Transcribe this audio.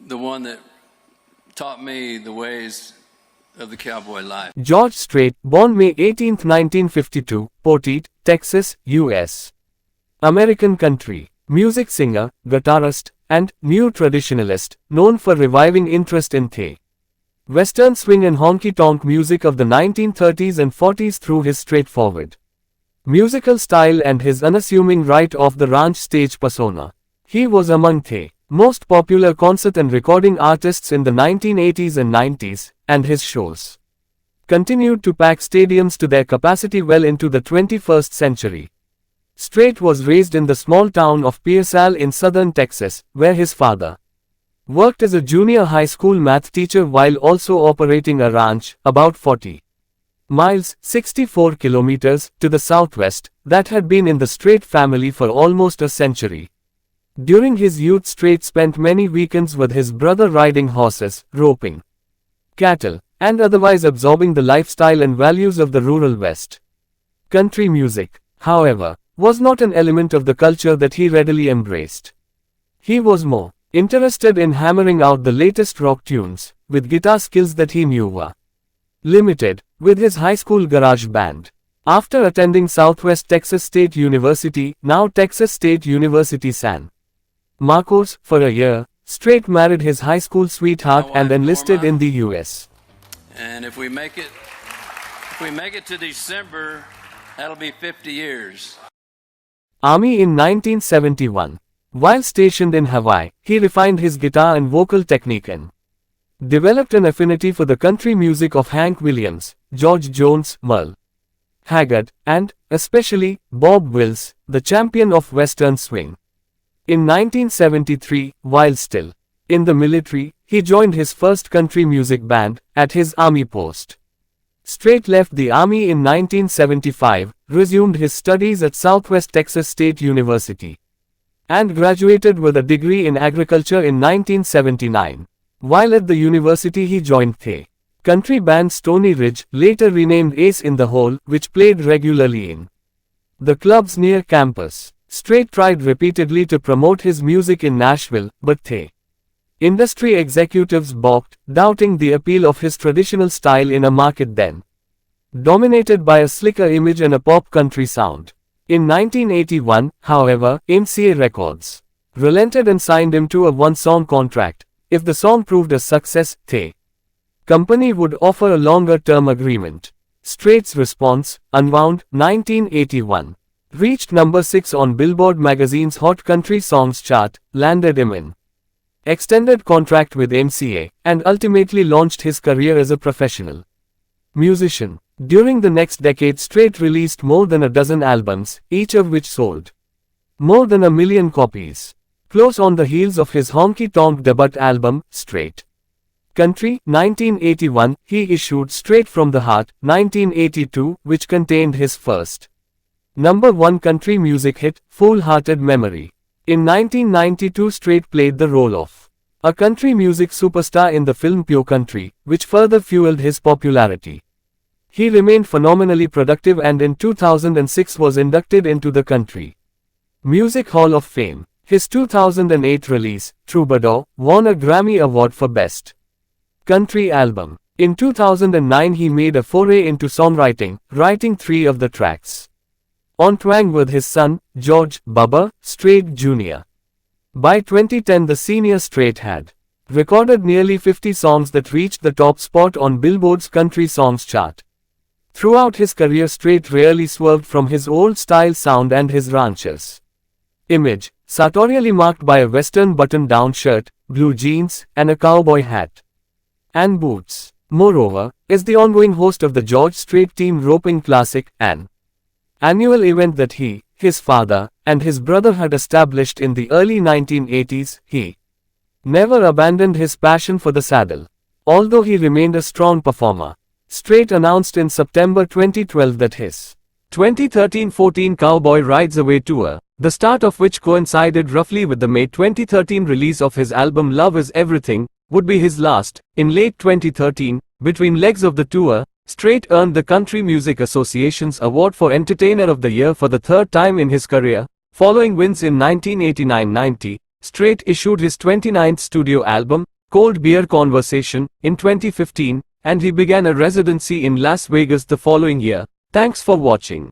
the one that taught me the ways of the cowboy life. George Strait, born May 18, 1952, Portage, Texas, U.S. American country music singer, guitarist, and new traditionalist, known for reviving interest in the Western swing and honky-tonk music of the 1930s and 40s through his straightforward musical style and his unassuming right-off-the-ranch stage persona. He was among the most popular concert and recording artists in the 1980s and 90s, and his shows continued to pack stadiums to their capacity well into the 21st century. Strait was raised in the small town of Pearsall in southern Texas, where his father worked as a junior high school math teacher while also operating a ranch, about 40 miles, 64 kilometers, to the southwest, that had been in the Strait family for almost a century. During his youth, Strait spent many weekends with his brother riding horses, roping cattle, and otherwise absorbing the lifestyle and values of the rural West. Country music, however, was not an element of the culture that he readily embraced. He was more interested in hammering out the latest rock tunes, with guitar skills that he knew were limited, with his high school garage band. After attending Southwest Texas State University, now Texas State University San Marcos, for a year, Strait married his high school sweetheart and enlisted in the U.S. And if we make it to December, that'll be 50 years. Army in 1971. While stationed in Hawaii, he refined his guitar and vocal technique and developed an affinity for the country music of Hank Williams, George Jones, Merle Haggard, and, especially, Bob Wills, the champion of Western swing. In 1973, while still in the military, he joined his first country music band at his Army post. Strait left the Army in 1975, resumed his studies at Southwest Texas State University, and graduated with a degree in agriculture in 1979. While at the university, he joined the country band Stony Ridge, later renamed Ace in the Hole, which played regularly in the clubs near campus. Strait tried repeatedly to promote his music in Nashville, but the industry executives balked, doubting the appeal of his traditional style in a market then dominated by a slicker image and a pop country sound. In 1981, however, MCA Records relented and signed him to a one-song contract. If the song proved a success, the company would offer a longer-term agreement. Strait's response, Unwound, 1981, reached number 6 on Billboard magazine's Hot Country Songs chart, landed him an extended contract with MCA, and ultimately launched his career as a professional musician. During the next decade, Strait released more than a dozen albums, each of which sold more than 1 million copies. Close on the heels of his honky-tonk debut album, Strait Country, 1981, he issued Straight from the Heart, 1982, which contained his first number 1 country music hit, Full-Hearted Memory. In 1992, Strait played the role of a country music superstar in the film Pure Country, which further fueled his popularity. He remained phenomenally productive and in 2006 was inducted into the Country Music Hall of Fame. His 2008 release, Troubadour, won a Grammy Award for Best Country Album. In 2009 he made a foray into songwriting, writing 3 of the tracks on Twang with his son, George Bubba Strait Jr. By 2010 the senior Strait had recorded nearly 50 songs that reached the top spot on Billboard's Country Songs chart. Throughout his career, Strait rarely swerved from his old-style sound and his rancher's image, sartorially marked by a western button-down shirt, blue jeans, and a cowboy hat and boots. Moreover, is the ongoing host of the George Strait Team Roping Classic, an annual event that he, his father, and his brother had established in the early 1980s. He never abandoned his passion for the saddle. Although he remained a strong performer, Strait announced in September 2012 that his 2013-14 Cowboy Rides Away tour, the start of which coincided roughly with the May 2013 release of his album Love Is Everything, would be his last. In late 2013, between legs of the tour, Strait earned the Country Music Association's award for Entertainer of the Year for the 3rd time in his career. Following wins in 1989-90, Strait issued his 29th studio album, Cold Beer Conversation in 2015, and he began a residency in Las Vegas the following year. Thanks for watching.